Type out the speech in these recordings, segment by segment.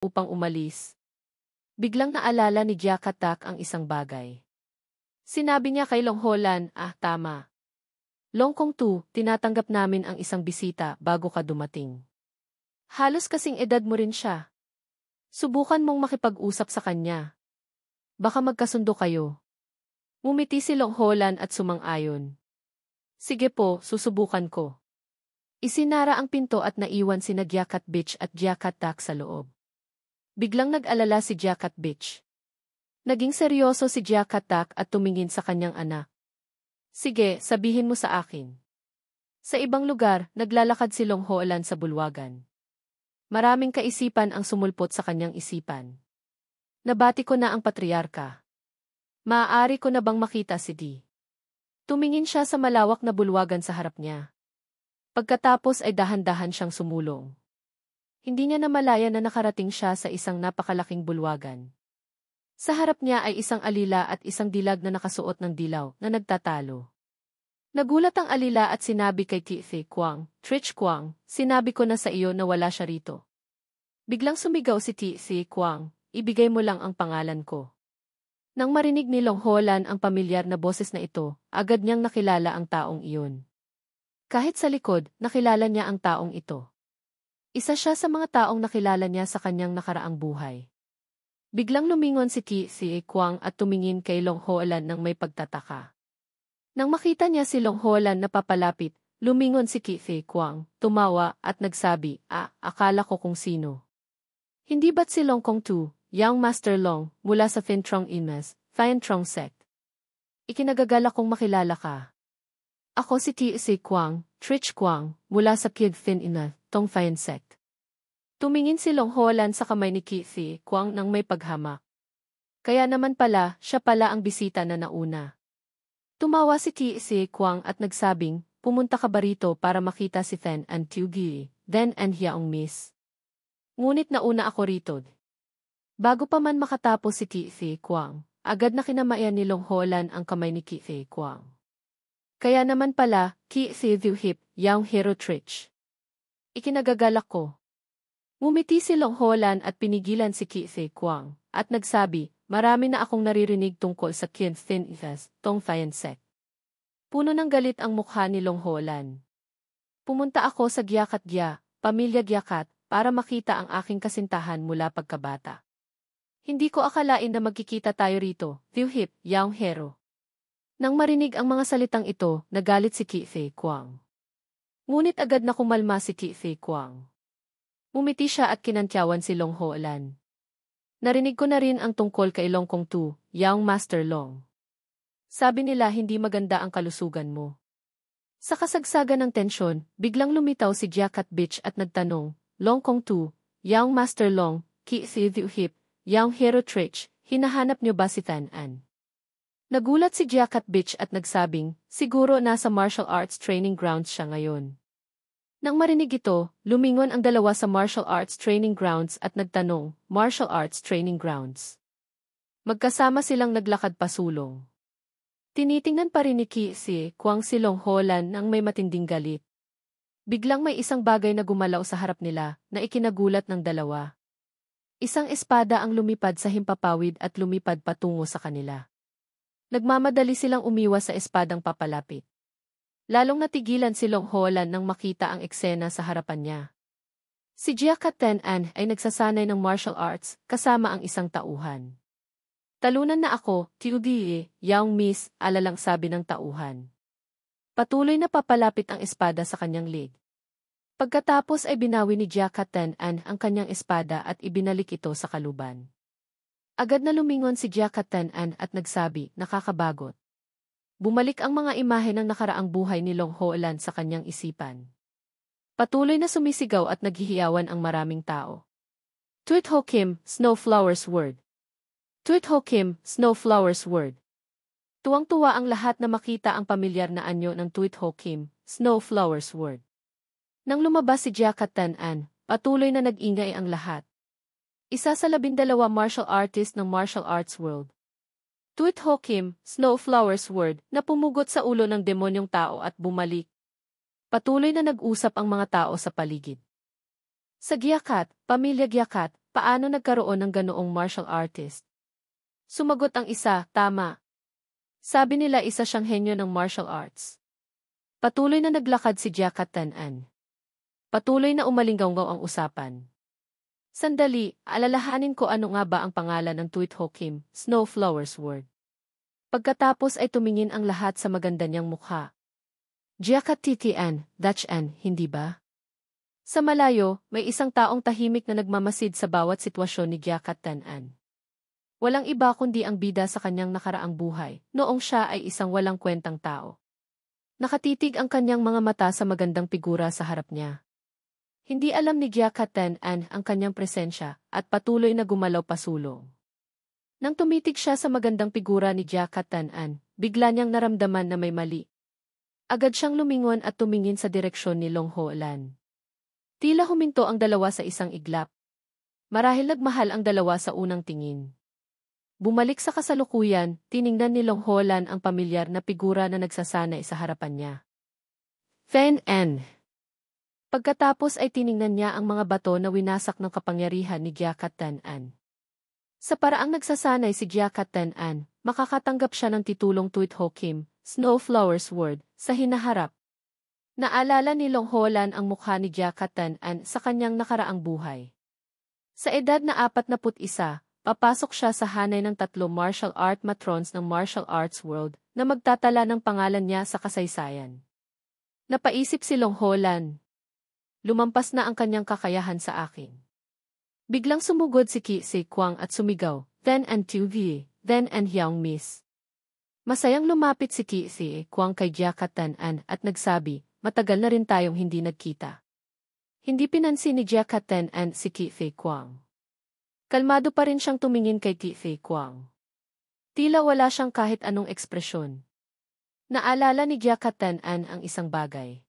upang umalis. Biglang naalala ni Jakatak ang isang bagay. Sinabi niya kay Longholan, tama. Longkong Tu, tinatanggap namin ang isang bisita bago ka dumating. Halos kasing edad mo rin siya. Subukan mong makipag-usap sa kanya. Baka magkasundo kayo. Ngumiti si Longholan at sumang-ayon. Sige po, susubukan ko. Isinara ang pinto at naiwan si Gyakat Bitch at Jakatak sa loob. Biglang nag-alala si Jakakat Bitch. Naging seryoso si Jakatak at tumingin sa kanyang anak. Sige, sabihin mo sa akin. Sa ibang lugar, naglalakad si Longholan sa bulwagan. Maraming kaisipan ang sumulpot sa kanyang isipan. Nabati ko na ang patriarka. Maaari ko na bang makita si Di? Tumingin siya sa malawak na bulwagan sa harap niya. Pagkatapos ay dahan-dahan siyang sumulong. Hindi niya namalaya na nakarating siya sa isang napakalaking bulwagan. Sa harap niya ay isang alila at isang dilag na nakasuot ng dilaw na nagtatalo. Nagulat ang alila at sinabi kay Tithi Kwang, Trich Kwang, sinabi ko na sa iyo na wala siya rito. Biglang sumigaw si Tithi Kwang, ibigay mo lang ang pangalan ko. Nang marinig ni Longholan ang pamilyar na boses na ito, agad niyang nakilala ang taong iyon. Kahit sa likod, nakilala niya ang taong ito. Isa siya sa mga taong nakilala niya sa kanyang nakaraang buhay. Biglang lumingon si Tithi Kwang at tumingin kay Longholan nang may pagtataka. Nang makita niya si Longholan na papalapit, lumingon si Tithi Kwang, tumawa at nagsabi, akala ko kung sino. Hindi ba't si Longkong Tu, Young Master Long, mula sa Fintrong Inmas, Fintrong Sect? Ikinagagala kong makilala ka. Ako si Tithi Kwang, Trich Kwang, mula sa Kid Fin Inmas, Tong Fian Sect. Tumingin si Longholan sa kamay ni Tithi Kwang nang may paghamak. Kaya naman pala, siya pala ang bisita na nauna. Tumawa si Tithi Kwang at nagsabing, pumunta ka ba rito para makita si Then and Tugi, Then and Hiaong Miss? Ngunit nauna ako rito. Bago pa man makatapos si Tithi Kwang, agad na kinamayan ni Longholan ang kamay ni Tithi Kwang. Kaya naman pala, Tithi Hip, Young Hero Trich. Ikinagagalak ko. Ngumiti si Longholan at pinigilan si Tithi Kwang, at nagsabi, marami na akong naririnig tungkol sa Kid Fin Itas, Tong Fian Sect. Puno ng galit ang mukha ni Longholan. Pumunta ako sa Gyakat Gya, Pamilya Gyakat, para makita ang aking kasintahan mula pagkabata. Hindi ko akalain na magkikita tayo rito, Hip, Young Hero. Nang marinig ang mga salitang ito, nagalit si Tithi Kwang. Ngunit agad na kumalma si Tithi Kwang. Umiti siya at kinantyawan si Longholan. Narinig ko na rin ang tungkol kay Longkong Tu, Young Master Long. Sabi nila hindi maganda ang kalusugan mo. Sa kasagsagan ng tensyon, biglang lumitaw si Jakakat Bitch at nagtanong, Longkong Tu, Young Master Long, Tithi Hip, Young Hero Trich, hinahanap niyo ba si Tan-an? Nagulat si Jakakat Bitch at nagsabing, siguro nasa martial arts training grounds siya ngayon. Nang marinig ito, lumingon ang dalawa sa martial arts training grounds at nagtanong, martial arts training grounds. Magkasama silang naglakad pasulong. Tinitingnan pa rin ni Tithi Kwang si Longholan nang may matinding galit. Biglang may isang bagay na gumalaw sa harap nila na ikinagulat ng dalawa. Isang espada ang lumipad sa himpapawid at lumipad patungo sa kanila. Nagmamadali silang umiwas sa espadang papalapit. Lalong natigilan si Longholan nang makita ang eksena sa harapan niya. Si Jakakat Tan-an ay nagsasanay ng martial arts kasama ang isang tauhan. Talunan na ako, Tiudi, Young Miss, alalang sabi ng tauhan. Patuloy na papalapit ang espada sa kanyang leg. Pagkatapos ay binawi ni Jakakat Tan-an ang kanyang espada at ibinalik ito sa kaluban. Agad na lumingon si Jakakat Tan-an at nagsabi, nakakabagot. Bumalik ang mga imahe ng nakaraang buhay ni Longholan sa kanyang isipan. Patuloy na sumisigaw at naghihiyawan ang maraming tao. Tuit Ho Kim, Snowflower's Word. Tuit Ho Kim, Snowflower's Word. Tuwang-tuwa ang lahat na makita ang pamilyar na anyo ng Tuit Ho Kim, Snowflower's Word. Nang lumabas si Jakakat Tan-an, patuloy na nag-ingay ang lahat. Isa sa 12 martial artist ng martial arts world. Tuit Ho Kim, Snowflower's Word, na pumugot sa ulo ng demonyong tao at bumalik. Patuloy na nag-usap ang mga tao sa paligid. Sa Gyakat, Pamilya Gyakat, paano nagkaroon ng ganoong martial artist? Sumagot ang isa, tama. Sabi nila isa siyang henyo ng martial arts. Patuloy na naglakad si Jia Tan-an. Patuloy na umalinggaw ang usapan. Sandali, alalahanin ko ano nga ba ang pangalan ng Tuit Ho Kim, Snowflower's Word. Pagkatapos ay tumingin ang lahat sa maganda niyang mukha. Jia Titian, Dutch-an, hindi ba? Sa malayo, may isang taong tahimik na nagmamasid sa bawat sitwasyon ni Jia Tan-an. Walang iba kundi ang bida sa kanyang nakaraang buhay, noong siya ay isang walang kwentang tao. Nakatitig ang kanyang mga mata sa magandang figura sa harap niya. Hindi alam ni Jia Tan-an ang kanyang presensya at patuloy na gumalaw pasulong. Nang tumitig siya sa magandang figura ni Jia Tan-an, bigla niyang naramdaman na may mali. Agad siyang lumingon at tumingin sa direksyon ni Long Ho-lan. Tila huminto ang dalawa sa isang iglap. Marahil nagmahal ang dalawa sa unang tingin. Bumalik sa kasalukuyan, tiningnan ni Long Ho-lan ang pamilyar na figura na nagsasanay sa harapan niya. Fan-an. Pagkatapos ay tiningnan niya ang mga bato na winasak ng kapangyarihan ni Jia Tan-an. Sa paraang nagsasanay si Jia Tan-an, makakatanggap siya ng titulong Tuit Ho Kim, Snowflower's Word, sa hinaharap. Naalala ni Long Ho-lan ang mukha ni Jia Tan-an sa kanyang nakaraang buhay. Sa edad na 41, papasok siya sa hanay ng 3 martial art matrons ng martial arts world na magtatala ng pangalan niya sa kasaysayan. Napaisip si Long Ho-lan. Lumampas na ang kanyang kakayahan sa akin. Biglang sumugod si Qi Si Kwang at sumigaw, then and TV, then and Hyang Miss. Masayang lumapit si Qi Si Kwang kay Jia Tan-an at nagsabi, matagal na rin tayong hindi nagkita. Hindi pinansin ni Jia Tan-an si Qi Si Kwang. Kalmado pa rin siyang tumingin kay Qi Si Kwang. Tila wala siyang kahit anong ekspresyon. Naalala ni Jia Tan-an ang isang bagay.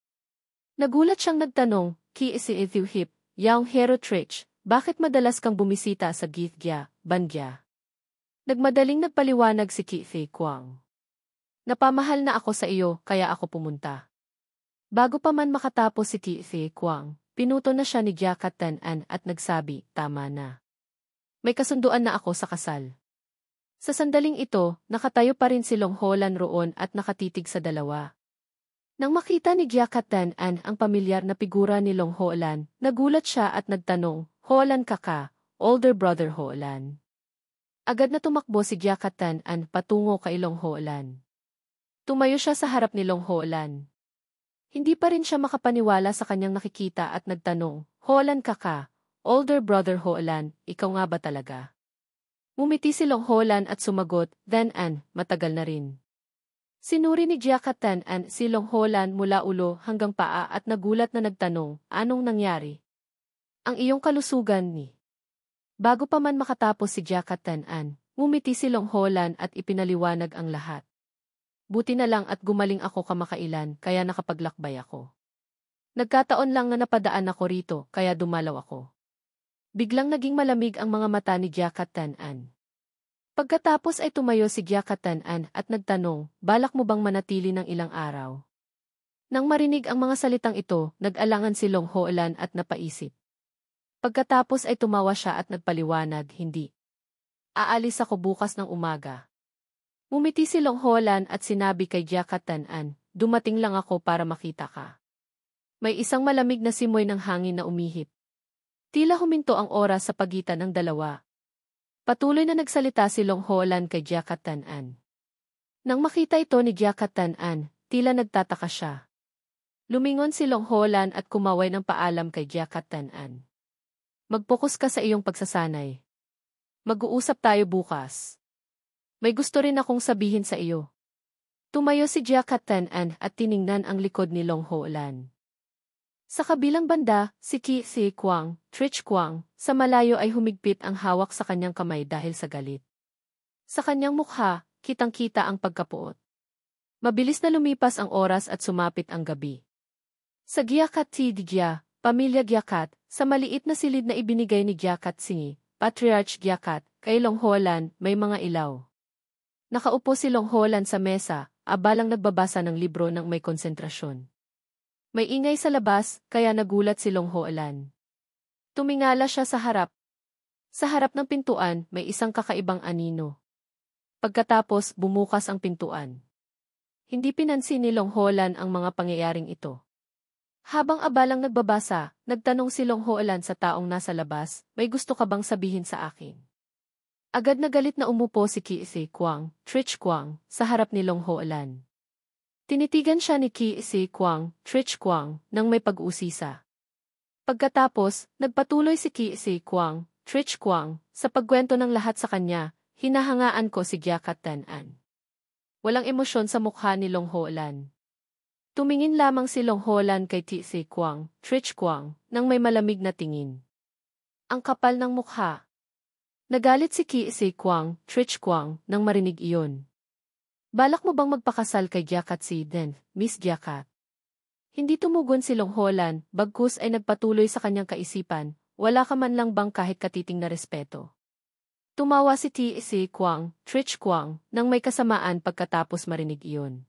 Nagulat siyang nagtanong, Qi Si Hip, Yang Hero Trich, bakit madalas kang bumisita sa Githgya, Bandya? Nagmadaling nagpaliwanag si Qi Si Kwang. Napamahal na ako sa iyo, kaya ako pumunta. Bago pa man makatapos si Qi Si Kwang, pinuto na siya ni Jia Tan-an at nagsabi, tama na. May kasunduan na ako sa kasal. Sa sandaling ito, nakatayo pa rin si Long Ho-lan roon at nakatitig sa dalawa. Nang makita ni Jia Tan-an ang pamilyar na figura ni Long Ho-lan, nagulat siya at nagtanong, Ho-lan ka, older brother Ho-lan. Agad na tumakbo si Jia Tan-an patungo kay Long Ho-lan. Tumayo siya sa harap ni Long Ho-lan. Hindi pa rin siya makapaniwala sa kanyang nakikita at nagtanong, Ho-lan ka, older brother Ho-lan, ikaw nga ba talaga? Ngumiti si Long Ho-lan at sumagot, then matagal na rin. Sinuri ni Jia Tan-an si Long Ho-lan mula ulo hanggang paa at nagulat na nagtanong, anong nangyari? Ang iyong kalusugan ni. Bago pa man makatapos si Jia Tan-an, ngumiti si Long Ho-lan at ipinaliwanag ang lahat. Buti na lang at gumaling ako kamakailan kaya nakapaglakbay ako. Nagkataon lang na napadaan ako rito kaya dumalaw ako. Biglang naging malamig ang mga mata ni Jia Tan-an. Pagkatapos ay tumayo si Jia Tan-an at nagtanong, balak mo bang manatili ng ilang araw? Nang marinig ang mga salitang ito, nag-alangan si Long Ho-lan at napaisip. Pagkatapos ay tumawa siya at nagpaliwanag, hindi. Aalis ako bukas ng umaga. Ngumiti si Long Ho-lan at sinabi kay Jia Tan-an, dumating lang ako para makita ka. May isang malamig na simoy ng hangin na umihip. Tila huminto ang oras sa pagitan ng dalawa. Patuloy na nagsalita si Long Ho-lan kay Jia Tan-an. Nang makita ito ni Jia Tan-an, tila nagtataka siya. Lumingon si Long Ho-lan at kumaway ng paalam kay Jia Tan-an. Mag-focus ka sa iyong pagsasanay. Mag-uusap tayo bukas. May gusto rin akong sabihin sa iyo. Tumayo si Jia Tan-an at tiningnan ang likod ni Long Ho-lan. Sa kabilang banda, si Qi Si Kwang, Trich Kwang, sa malayo ay humigpit ang hawak sa kanyang kamay dahil sa galit. Sa kanyang mukha, kitang-kita ang pagkapuot. Mabilis na lumipas ang oras at sumapit ang gabi. Sa Gyakat Tidya, pamilya Gyakat, sa maliit na silid na ibinigay ni Gyakat Singi, Patriarch Gyakat, kay Long Ho-lan, may mga ilaw. Nakaupo si Long Ho-lan sa mesa, abalang nagbabasa ng libro ng may konsentrasyon. May ingay sa labas, kaya nagulat si Long Ho-lan. Tumingala siya sa harap. Sa harap ng pintuan, may isang kakaibang anino. Pagkatapos, bumukas ang pintuan. Hindi pinansin ni Long Holan ang mga pangyayaring ito. Habang abalang nagbabasa, nagtanong si Long Holan sa taong nasa labas, may gusto ka bang sabihin sa akin? Agad na galit na umupo si Ki-si Kwang, Trich Kwang, sa harap ni Long Holan. Tinitigan siya ni Ki-si Kwang, Trich Kwang, nang may pag-usisa. Pagkatapos, nagpatuloy si Ki-si Kwang, Trich Kwang, sa pagkwento ng lahat sa kanya, hinahangaan ko si Gyakat Tan-an. Walang emosyon sa mukha ni Long Holan. Tumingin lamang si Long Holan kay Ki-si Kwang, Trich Kwang, nang may malamig na tingin. Ang kapal ng mukha. Nagalit si Ki-si Kwang, Trich Kwang, nang marinig iyon. Balak mo bang magpakasal kay Gyakat si Den, Miss Gyakat? Hindi tumugon si Long Holan, bagkus ay nagpatuloy sa kanyang kaisipan, wala ka man lang bang kahit katiting na respeto. Tumawa si Ki-si Kwang, Trich Kwang, nang may kasamaan pagkatapos marinig iyon.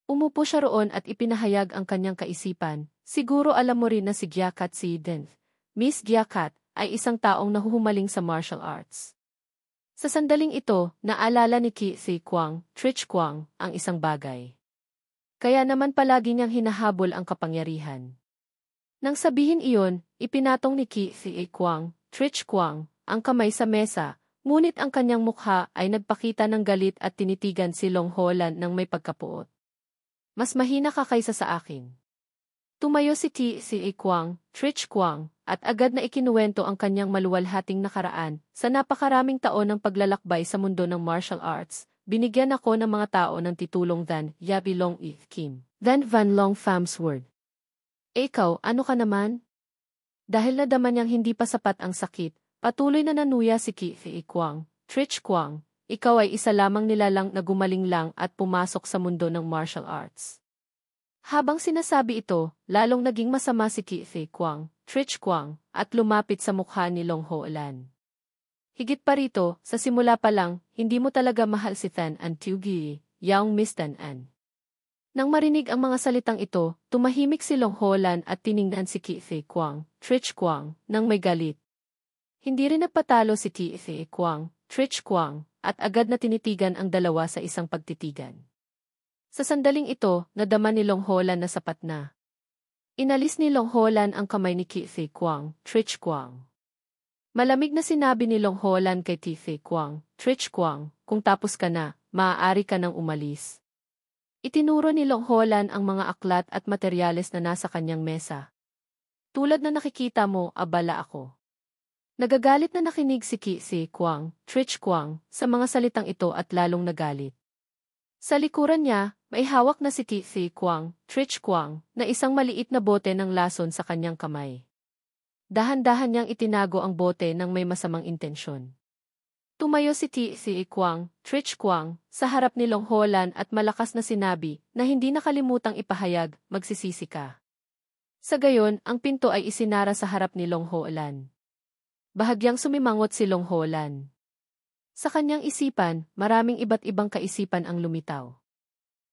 Umupo siya roon at ipinahayag ang kanyang kaisipan, siguro alam mo rin na si Gyakat si Den, Miss Gyakat, ay isang taong nahuhumaling sa martial arts. Sa sandaling ito, naalala ni Ki-si Kwang, Trich Kwang, ang isang bagay. Kaya naman palagi niyang hinahabol ang kapangyarihan. Nang sabihin iyon, ipinatong ni Ki-si Kwang, Trich Kwang, ang kamay sa mesa, ngunit ang kanyang mukha ay nagpakita ng galit at tinitigan si Long Holan ng may pagkapuot. Mas mahina ka kaysa sa akin. Tumayo si Ki-si Kwang, Trich Kwang, at agad na ikinuwento ang kanyang maluwalhating nakaraan. Sa napakaraming taon ng paglalakbay sa mundo ng martial arts, binigyan ako ng mga tao ng titulong than Yabi Long I Kim, than Van Long Fam's word. Ikaw, ano ka naman? Dahil nadama niyang hindi pa sapat ang sakit, patuloy na nanuya si Ki-si Kwang, Trich Kwang, ikaw ay isa lamang nilalang na gumaling lang at pumasok sa mundo ng martial arts. Habang sinasabi ito, lalong naging masama si Ki-si Kwang, Trich Kwang, at lumapit sa mukha ni Long Holan. Higit pa rito, sa simula pa lang, hindi mo talaga mahal si Tan-an Tiugi, Yaong Miss Tan-an. Nang marinig ang mga salitang ito, tumahimik si Long Holan at tiningnan si Ki-si Kwang, Trich Kwang, nang may galit. Hindi rin nagpatalo si Ki-si Kwang, Trich Kwang, at agad na tinitigan ang dalawa sa isang pagtitigan. Sa sandaling ito, nadama ni Long Holan na sapat na. Inalis ni Long Holan ang kamay ni Ki-si Kwang, Trich Kwang. Malamig na sinabi ni Long Holan kay Ki-si Kwang, Trich Kwang, kung tapos ka na, maaari ka nang umalis. Itinuro ni Long Holan ang mga aklat at materyales na nasa kanyang mesa. Tulad na nakikita mo, abala ako. Nagagalit na nakinig si Ki-si Kwang, Trich Kwang, sa mga salitang ito at lalong nagalit. Sa likuran niya, may hawak na si Ki-si Kwang, Trich Kwang, na isang maliit na bote ng lason sa kanyang kamay. Dahan-dahan niyang itinago ang bote ng may masamang intensyon. Tumayo si Ki-si Kwang, Trich Kwang, sa harap ni Long Holan at malakas na sinabi na hindi nakalimutang ipahayag, magsisisi ka. Sa gayon, ang pinto ay isinara sa harap ni Long Holan. Bahagyang sumimangot si Long Holan. Sa kanyang isipan, maraming iba't ibang kaisipan ang lumitaw.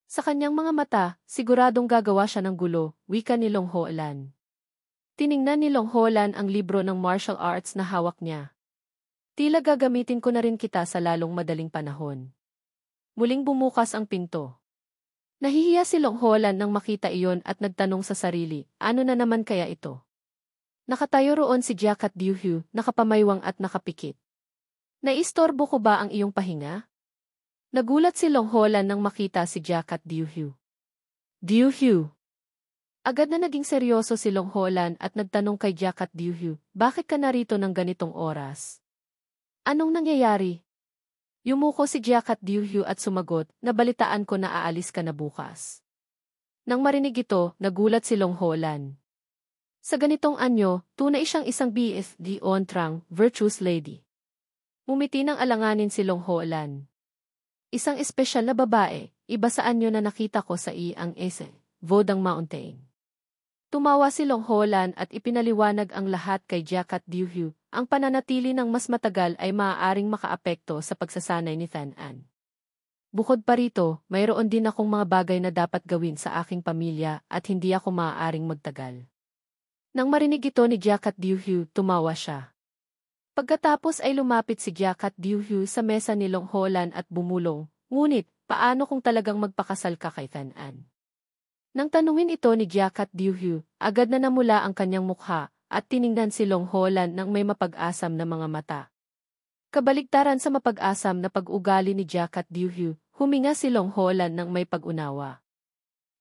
Sa kanyang mga mata, siguradong gagawa siya ng gulo, wika ni Long Holan. Tiningnan ni Long Holan ang libro ng martial arts na hawak niya. Tila gagamitin ko na rin kita sa lalong madaling panahon. Muling bumukas ang pinto. Nahihiya si Long Holan nang makita iyon at nagtanong sa sarili, ano na naman kaya ito? Nakatayo roon si Gyakat Diuhu, nakapamaywang at nakapikit. Naistorbo ko ba ang iyong pahinga? Nagulat si Long Holan nang makita si Gyakat Diuhu. Diuhu. Agad na naging seryoso si Long Holan at nagtanong kay Gyakat Diuhu, bakit ka narito ng ganitong oras? Anong nangyayari? Yumuko si Gyakat Diuhu at sumagot, nabalitaan ko na aalis ka na bukas. Nang marinig ito, nagulat si Long Holan. Sa ganitong anyo, tunay siyang isang BFD ontrang, virtuous lady. Mumiti ng alanganin si Long Holan. Isang espesyal na babae, iba sa anyo na nakita ko sa ang ese, Vodang Mountain. Tumawa si Long Holan at ipinaliwanag ang lahat kay Gyakat Diuhu. Ang pananatili ng mas matagal ay maaaring makaapekto sa pagsasanay ni Tan-an. Bukod pa rito, mayroon din akong mga bagay na dapat gawin sa aking pamilya at hindi ako maaaring magtagal. Nang marinig ito ni Gyakat Diuhu, tumawa siya. Pagkatapos ay lumapit si Giacat Diuhu sa mesa ni Long Holan at bumulong, ngunit, paano kung talagang magpakasal ka kay Tan-an? Nang tanungin ito ni Giacat Diuhu, agad na namula ang kanyang mukha, at tiningnan si Long Holan ng may mapag-asam na mga mata. Kabaligtaran sa mapag-asam na pag-ugali ni Giacat Diuhu, huminga si Long Holan ng may pag-unawa.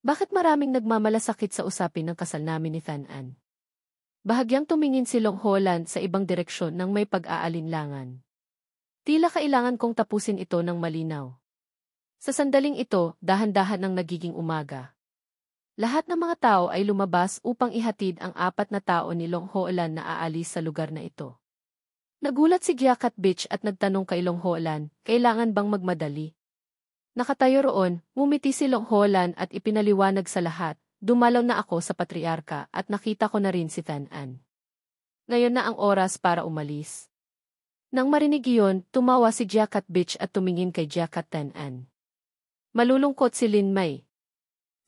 Bakit maraming nagmamalasakit sa usapin ng kasal namin ni Tan-an? Bahagyang tumingin si Long Holan sa ibang direksyon ng may pag-aalinlangan. Tila kailangan kong tapusin ito ng malinaw. Sa sandaling ito, dahan-dahan nang nagiging umaga. Lahat ng mga tao ay lumabas upang ihatid ang 4 na tao ni Long Holan na aalis sa lugar na ito. Nagulat si Giacat Bitch at nagtanong kay Long Holan, kailangan bang magmadali? Nakatayo roon, ngumiti si Long Holan at ipinaliwanag sa lahat, dumalaw na ako sa patriarka at nakita ko na rin si Tan-an. Ngayon na ang oras para umalis. Nang marinig iyon, tumawa si Giacat Bitch at tumingin kay Giacat Tan-an. Malulungkot si Lin May.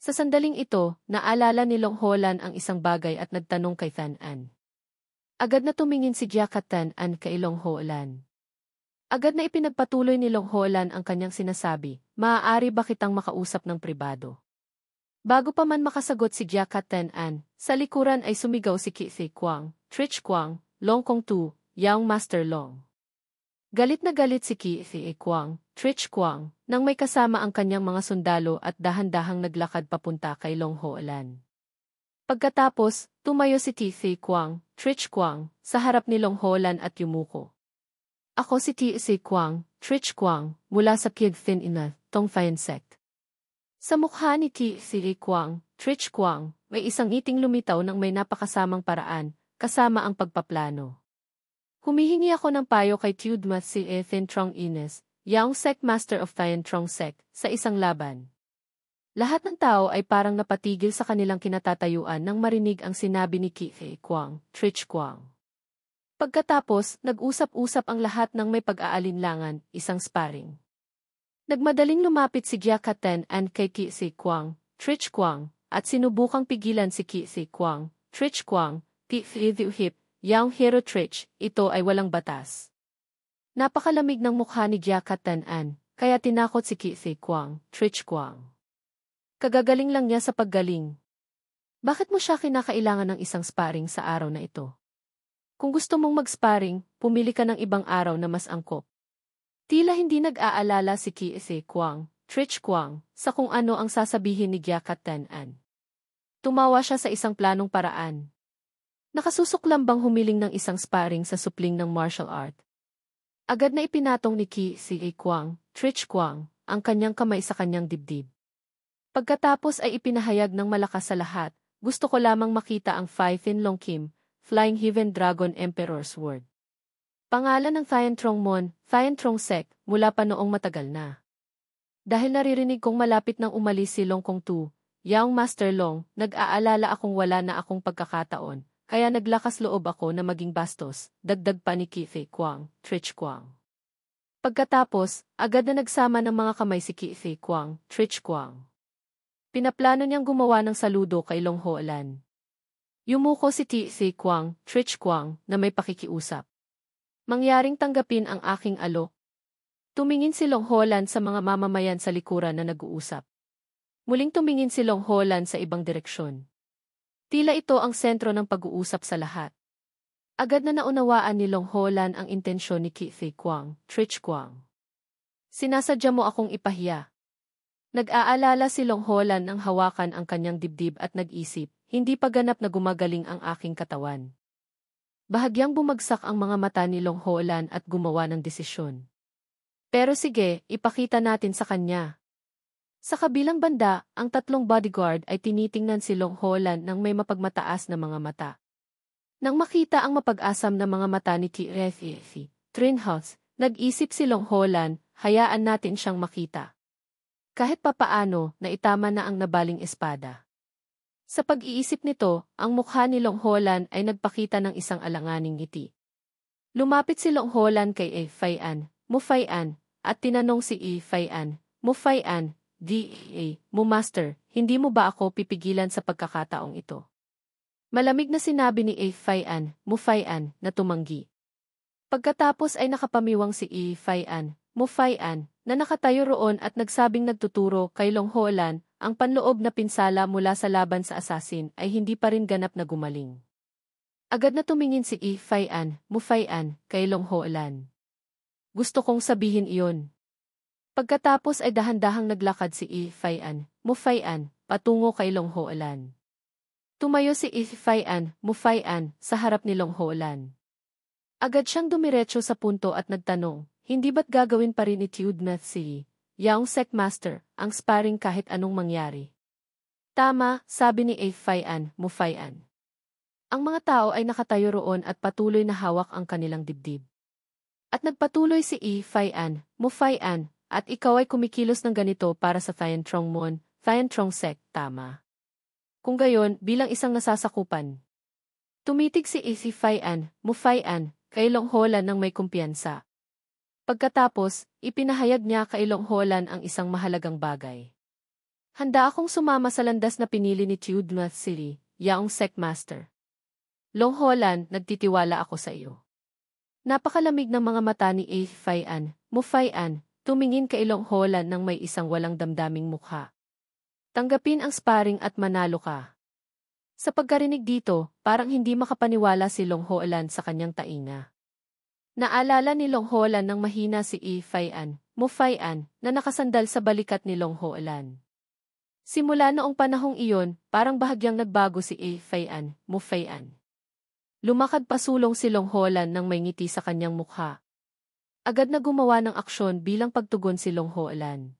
Sa sandaling ito, naalala ni Long Holan ang isang bagay at nagtanong kay Tan-an. Agad na tumingin si Giacat Tan-an kay Long Holan. Agad na ipinagpatuloy ni Long Holan ang kanyang sinasabi, maaari ba kitang makausap ng pribado? Bago pa man makasagot si Giacat Tan-an, sa likuran ay sumigaw si Qi Kwang, Trich Kwang, Long Kong Tu, Yang Master Long. Galit na galit si Qi Kwang, Trich Kwang, nang may kasama ang kanyang mga sundalo at dahan-dahang naglakad papunta kay Long Holan. Pagkatapos, tumayo si Qi Kwang, Trich Kwang, sa harap ni Long Holan at yumuko. Ako si Qi Kwang, Trich Kwang, mula sa Kiagthin Ina, Tongfayan Sect. Sa mukha ni Qi Kwang, Trich Kwang, may isang ngiting lumitaw ng may napakasamang paraan, kasama ang pagpaplano. Humihingi ako ng payo kay Tudma si Ethan Trong Ines, Yang Sect Master of Thian Trong Sect, sa isang laban. Lahat ng tao ay parang napatigil sa kanilang kinatatayuan nang marinig ang sinabi ni Qi Kwang, Trich Kwang. Pagkatapos, nag-usap-usap ang lahat ng may pag-aalinlangan, isang sparring. Nagmadaling lumapit si Giacat Tan-an kay Qi Kwang, Trich Kwang, at sinubukang pigilan si Qi Kwang, Trich Kwang, Hip, Yang Hero Trich, ito ay walang batas. Napakalamig ng mukha ni Giacat Tan-an, kaya tinakot si Qi Kwang, Trich Kwang. Kagagaling lang niya sa paggaling. Bakit mo siya kinakailangan ng isang sparring sa araw na ito? Kung gusto mong mag-sparring, pumili ka ng ibang araw na mas angkop. Tila hindi nag-aalala si Qi Kwang, Trich Kwang, sa kung ano ang sasabihin ni Giacat Tan-an. Tumawa siya sa isang planong paraan. Nakasusuklam bang humiling ng isang sparring sa supling ng martial art? Agad na ipinatong ni Qi Kwang, Trich Kwang, ang kanyang kamay sa kanyang dibdib. Pagkatapos ay ipinahayag ng malakas sa lahat, gusto ko lamang makita ang Phi Thin Long Kim, Flying Heaven Dragon Emperor's Sword. Pangalan ng Thian Trong Mon, Thian Trong Sect, mula pa noong matagal na. Dahil naririnig kong malapit nang umalis si Long Kong Tu, Yang Master Long, nag-aalala akong wala na akong pagkakataon. Kaya naglakas loob ako na maging bastos, dagdag pa ni Qi Kwang, Trich Kwang. Pagkatapos, agad na nagsama ng mga kamay si Qi Kwang, Trich Kwang. Pinaplano niyang gumawa ng saludo kay Long Holan. Yumuko si Qi Kwang, Trich Kwang, na may pakikiusap. Mangyaring tanggapin ang aking alok. Tumingin si Long Holan sa mga mamamayan sa likuran na nag-uusap. Muling tumingin si Long Holan sa ibang direksyon. Tila ito ang sentro ng pag-uusap sa lahat. Agad na naunawaan ni Long Holan ang intensyon ni Qi Kwang, Trich Kwang. Sinasadya mo akong ipahiya. Nag-aalala si Long Holan nang hawakan ang kanyang dibdib at nag-isip, hindi pa ganap na gumagaling ang aking katawan. Bahagyang bumagsak ang mga mata ni Long Holan at gumawa ng desisyon. Pero sige, ipakita natin sa kanya. Sa kabilang banda, ang 3 bodyguard ay tinitingnan si Long Holan ng may mapagmataas na mga mata. Nang makita ang mapag-asam na mga mata ni Trinhouse, nag-isip si Long Holan, hayaan natin siyang makita. Kahit papaano, naitama na ang nabaling espada. Sa pag-iisip nito, ang mukha ni Long Holan ay nagpakita ng isang alanganing ngiti. Lumapit si Long Holan kay Faian, Mufaian, at tinanong si Faian, Mufaian, mo master, hindi mo ba ako pipigilan sa pagkakataong ito? Malamig na sinabi ni Faian, Mufaian, na tumanggi. Pagkatapos ay nakapamiwang si Mu Faian, na nakatayo roon at nagsabing nagtuturo kay Long Holan, ang panloob na pinsala mula sa laban sa asasin ay hindi pa rin ganap na gumaling. Agad na tumingin si Mu Faian, kay Long Holan. Gusto kong sabihin iyon. Pagkatapos ay dahan-dahang naglakad si Mu Faian, patungo kay Long Holan. Tumayo si Mu Faian, sa harap ni Long Holan. Agad siyang dumiretso sa punto at nagtanong, hindi ba't gagawin pa rin ni Tudna si Yaong Sekmaster ang sparring kahit anong mangyari? Tama, sabi ni Mu Faian. Ang mga tao ay nakatayo roon at patuloy na hawak ang kanilang dibdib. At nagpatuloy si Mu Faian, at ikaw ay kumikilos ng ganito para sa Thian Trong Sek, tama. Kung gayon, bilang isang nasasakupan. Tumitig si Mu Faian, kay Long Holan ng may kumpiyansa. Pagkatapos, ipinahayag niya kay Long Holan ang isang mahalagang bagay. Handa akong sumama sa landas na pinili ni Tudna si Yaong Sekmaster. Long Holan, nagtitiwala ako sa iyo. Napakalamig ng mga mata ni Mu Faian, tumingin kay Long Holan ng may isang walang damdaming mukha. Tanggapin ang sparring at manalo ka. Sa pagkarinig dito, parang hindi makapaniwala si Long Holan sa kanyang tainga. Naalala ni Long Holan nang mahina si Mu Faian, na nakasandal sa balikat ni Long Holan. Simula noong panahong iyon, parang bahagyang nagbago si Mu Faian. Lumakad pasulong si Long Holan nang may ngiti sa kanyang mukha. Agad na gumawa ng aksyon bilang pagtugon si Long Holan.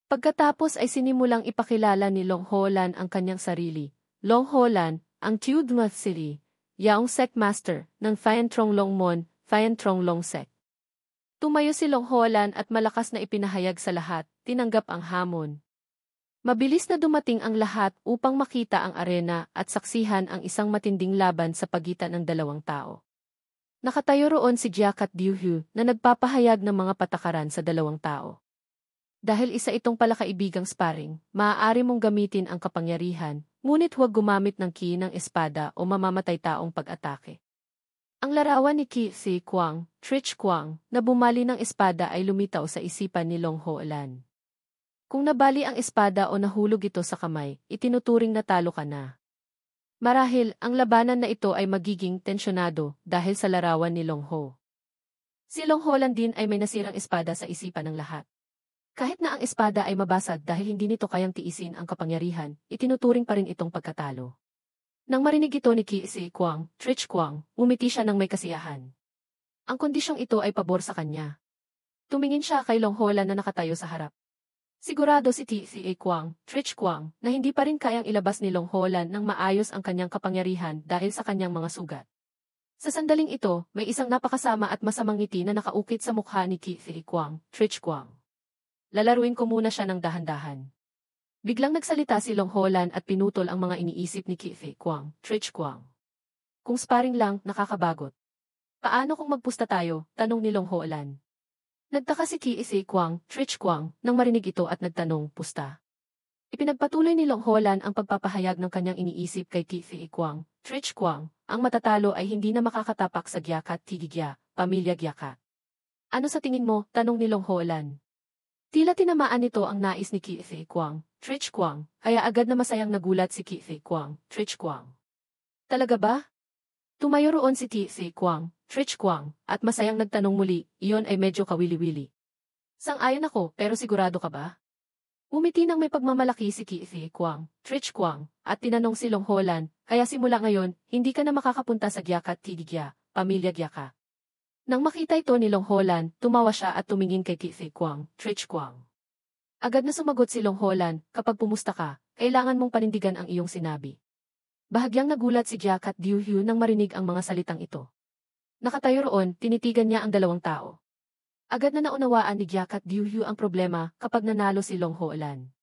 Pagkatapos ay sinimulang ipakilala ni Long Holan ang kanyang sarili. Long Holan, ang Tudna si Yaong Sekmaster ng Thian Trong Long Sek. Tumayo si Long Holan at malakas na ipinahayag sa lahat, tinanggap ang hamon. Mabilis na dumating ang lahat upang makita ang arena at saksihan ang isang matinding laban sa pagitan ng dalawang tao. Nakatayo roon si Jiakat Diuhu na nagpapahayag ng mga patakaran sa dalawang tao. Dahil isa itong palakaibigang sparring, maaari mong gamitin ang kapangyarihan, ngunit huwag gumamit ng ki ng espada o mamamatay taong pag-atake. Ang larawan ni Ki Si Kwang, Trich Kwang, na bumali ng espada ay lumitaw sa isipan ni Long Holan. Kung nabali ang espada o nahulog ito sa kamay, itinuturing na talo ka na. Marahil, ang labanan na ito ay magiging tensyonado dahil sa larawan ni Long Ho. Si Long Holan din ay may nasirang espada sa isipan ng lahat. Kahit na ang espada ay mabasag dahil hindi nito kayang tiisin ang kapangyarihan, itinuturing pa rin itong pagkatalo. Nang marinig ito ni Ki Si Kwang, Trich Kwang, umiti siya ng may kasiyahan. Ang kondisyong ito ay pabor sa kanya. Tumingin siya kay Long Holan na nakatayo sa harap. Sigurado si Ki Si Kwang, Trich Kwang, na hindi pa rin kayang ilabas ni Long Holan ng maayos ang kanyang kapangyarihan dahil sa kanyang mga sugat. Sa sandaling ito, may isang napakasama at masamang ngiti na nakaukit sa mukha ni Ki Si Kwang, Trich Kwang. Lalaruin ko muna siya ng dahan-dahan. Biglang nagsalita si Long Holan at pinutol ang mga iniisip ni Ki Si Kwang, Trich Kwang. Kung sparring lang, nakakabagot. Paano kung magpusta tayo? Tanong ni Long Holan. Nagtaka si Ki Si Kwang, Trich Kwang, nang marinig ito at nagtanong, pusta. Ipinagpatuloy ni Long Holan ang pagpapahayag ng kanyang iniisip kay Ki Si Kwang, Trich Kwang, ang matatalo ay hindi na makakatapak sa Gyakat Tigigya, pamilya Gyakat. Ano sa tingin mo? Tanong ni Long Holan. Tila tinamaan nito ang nais ni Ki Si Kwang, Trich Kwang, kaya agad na masayang nagulat si Ki Si Kwang, Trich Kwang. Talaga ba? Tumayo roon si Ki Si Kwang, Trich Kwang, at masayang nagtanong muli, iyon ay medyo kawili-wili. Sang-ayon ako, pero sigurado ka ba? Umiti nang may pagmamalaki si Ki Si Kwang, Trich Kwang, at tinanong si Long Holan, kaya simula ngayon, hindi ka na makakapunta sa Gyakat Tigigya, pamilya Gyaka. Nang makita ito ni Long Holan, tumawa siya at tumingin kay Ki Si Kwang, Trich Kwang. Agad na sumagot si Long Holan, kapag pumusta ka, kailangan mong panindigan ang iyong sinabi. Bahagyang nagulat si Jiakat Diuhu nang marinig ang mga salitang ito. Nakatayo roon, tinitigan niya ang dalawang tao. Agad na naunawaan ni Jiakat Diuhu ang problema kapag nanalo si Long Holan.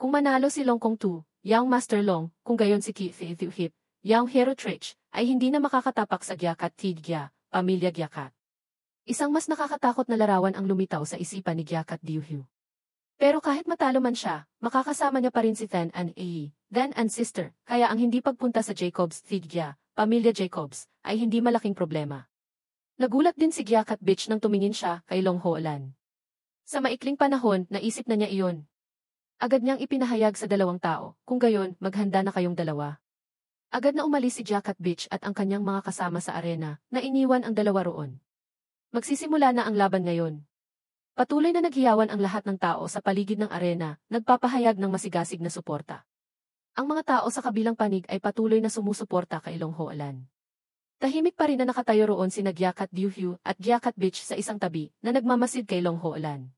Kung manalo si Long Kong Tu, Yang Master Long, kung gayon si Ki Si Diuhip, Yang Hero Trich, ay hindi na makakatapak sa Gyakat Tigya, pamilya Gyakat. Isang mas nakakatakot na larawan ang lumitaw sa isipan ni Gyakat Diuhu. Pero kahit matalo man siya, makakasama niya pa rin si Dan and sister, kaya ang hindi pagpunta sa Jacobs Tigya, pamilya Jacobs, ay hindi malaking problema. Nagulat din si Giacat Bitch nang tumingin siya kay Long Holan. Sa maikling panahon, naisip na niya iyon. Agad niyang ipinahayag sa dalawang tao, kung gayon, maghanda na kayong dalawa. Agad na umalis si Giacat Bitch at ang kanyang mga kasama sa arena, na iniwan ang dalawa roon. Magsisimula na ang laban ngayon. Patuloy na naghiyawan ang lahat ng tao sa paligid ng arena, nagpapahayag ng masigasig na suporta. Ang mga tao sa kabilang panig ay patuloy na sumusuporta kay Long Holan. Tahimik pa rin na nakatayo roon sina Giacat Duhue at Giacat Bitch sa isang tabi na nagmamasid kay Long Holan.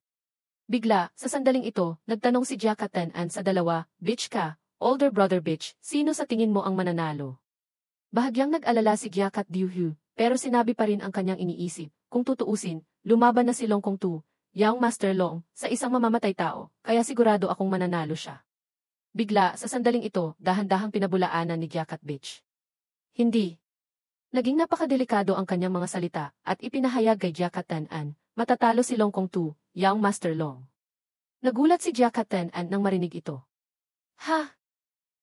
Bigla, sa sandaling ito, nagtanong si Giacat Tan-an sa dalawa, "Bitch ka, older brother Bitch, sino sa tingin mo ang mananalo?" Bahagyang nag-alala si Giacat Duhue, pero sinabi pa rin ang kanyang iniisip, kung tutuusin, lumaban na si Long Kong Tu, Young Master Long, sa isang mamamatay tao, kaya sigurado akong mananalo siya. Bigla, sa sandaling ito, dahan-dahang pinabulaanan ni Giacat Bitch. Hindi. Naging napakadelikado ang kanyang mga salita, at ipinahayag kay Giacat Tan-an, matatalo si Long Kong Tu, Young Master Long. Nagulat si Giacat Tan-an nang marinig ito. Ha?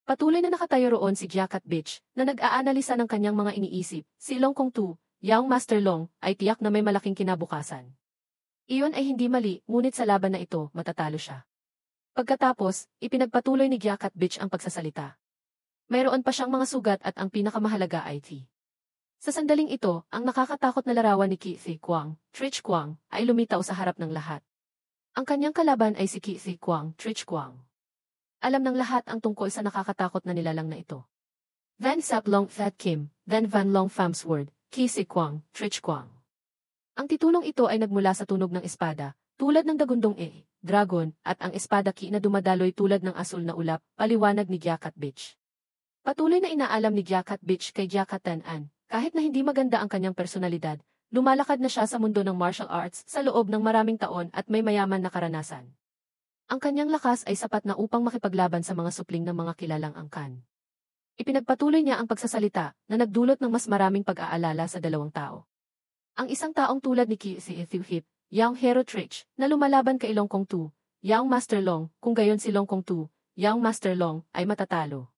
Patuloy na nakatayo roon si Giacat Bitch, na nag-aanalisa ng kanyang mga iniisip, si Long Kong Tu, Young Master Long, ay tiyak na may malaking kinabukasan. Iyon ay hindi mali, ngunit sa laban na ito, matatalo siya. Pagkatapos, ipinagpatuloy ni Giacat Bitch ang pagsasalita. Mayroon pa siyang mga sugat at ang pinakamahalaga ay T. Sa sandaling ito, ang nakakatakot na larawan ni Qi Kwang, Trich Kwang, ay lumitaw sa harap ng lahat. Ang kanyang kalaban ay si Qi Kwang, Trich Kwang. Alam ng lahat ang tungkol sa nakakatakot na nilalang na ito. Van Sap Long That Kim, Van Van Long Fam's Word, Qi Kwang, Trich Kwang. Ang titulong ito ay nagmula sa tunog ng espada, tulad ng dagundong dragon, at ang espada Qi na dumadaloy tulad ng asul na ulap, paliwanag ni Giacat Bitch. Patuloy na inaalam ni Giacat Bitch kay Giacat Tan-an, kahit na hindi maganda ang kanyang personalidad, lumalakad na siya sa mundo ng martial arts sa loob ng maraming taon at may mayaman na karanasan. Ang kanyang lakas ay sapat na upang makipaglaban sa mga supling ng mga kilalang angkan. Ipinagpatuloy niya ang pagsasalita na nagdulot ng mas maraming pag-aalala sa dalawang tao. Ang isang taong tulad ni Qi Thuhip, Young Hero Trich, na lumalaban kay Long Kong Tu, Young Master Long, kung gayon si Long Kong Tu, Young Master Long, ay matatalo.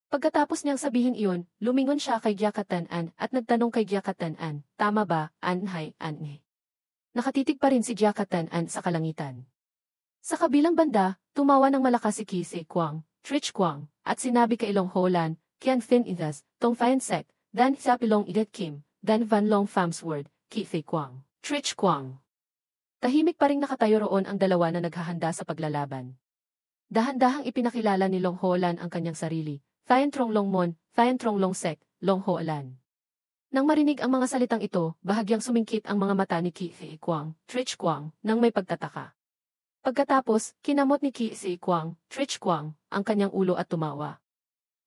Pagkatapos niyang sabihin iyon, lumingon siya kay Giacat Tan-an at nagtanong kay Giacat Tan-an, "Tama ba, Anhay, Anhe?" Nakatitig pa rin si Giacat Tan-an sa kalangitan. Sa kabilang banda, tumawa ng malakas si Qi Kwang, Trich Kwang, at sinabi kay Long Holan, "Kian Fin Idas, Tong Fian Sek, Dan Sapilong Idet Kim, Dan Van Long Fam's Word, Qi Kwang, Trich Kwang." Tahimik pa ring nakatayo roon ang dalawa na naghahanda sa paglalaban. Dahan-dahang ipinakilala ni Long Holan ang kanyang sarili. Thian Trong Long Mon, Thian Trong Long Sek, Long Holan. Nang marinig ang mga salitang ito, bahagyang sumingkit ang mga mata ni Qi Kwang, Trich Kwang, nang may pagtataka. Pagkatapos, kinamot ni Qi Kwang, Trich Kwang, ang kanyang ulo at tumawa.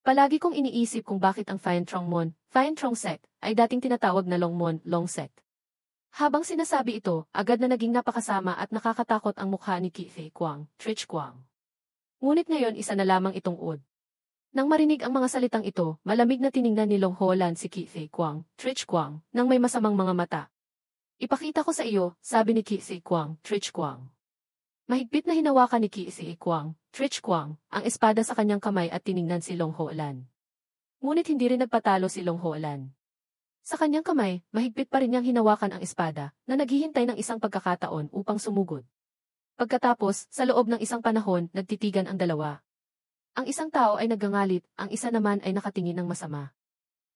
Palagi kong iniisip kung bakit ang Thian Trong Mon, Thian Trong Sek, ay dating tinatawag na Long Mon, Long Sek. Habang sinasabi ito, agad na naging napakasama at nakakatakot ang mukha ni Qi Kwang, Trich Kwang. Ngunit ngayon isa na lamang itong ud. Nang marinig ang mga salitang ito, malamig na tiningnan ni Long Holan si Qi Kwang, Trich Kwang, nang may masamang mga mata. "Ipakita ko sa iyo," sabi ni Qi Kwang, Trich Kwang. Mahigpit na hinawakan ni Qi Kwang, Trich Kwang, ang espada sa kanyang kamay at tiningnan si Long Holan. Ngunit hindi rin nagpatalo si Long Holan. Sa kanyang kamay, mahigpit pa rin niyang hinawakan ang espada, na naghihintay ng isang pagkakataon upang sumugod. Pagkatapos, sa loob ng isang panahon, nagtitigan ang dalawa. Ang isang tao ay nagangalit, ang isa naman ay nakatingin ng masama.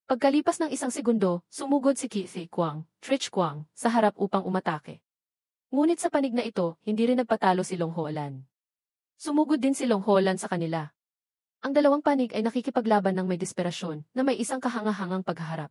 Pagkalipas ng isang segundo, sumugod si Qi Kwang, Trich Kwang, sa harap upang umatake. Ngunit sa panig na ito, hindi rin nagpatalo si Long Holan. Sumugod din si Long Holan sa kanila. Ang dalawang panig ay nakikipaglaban ng may desperasyon, na may isang kahangahangang pagharap.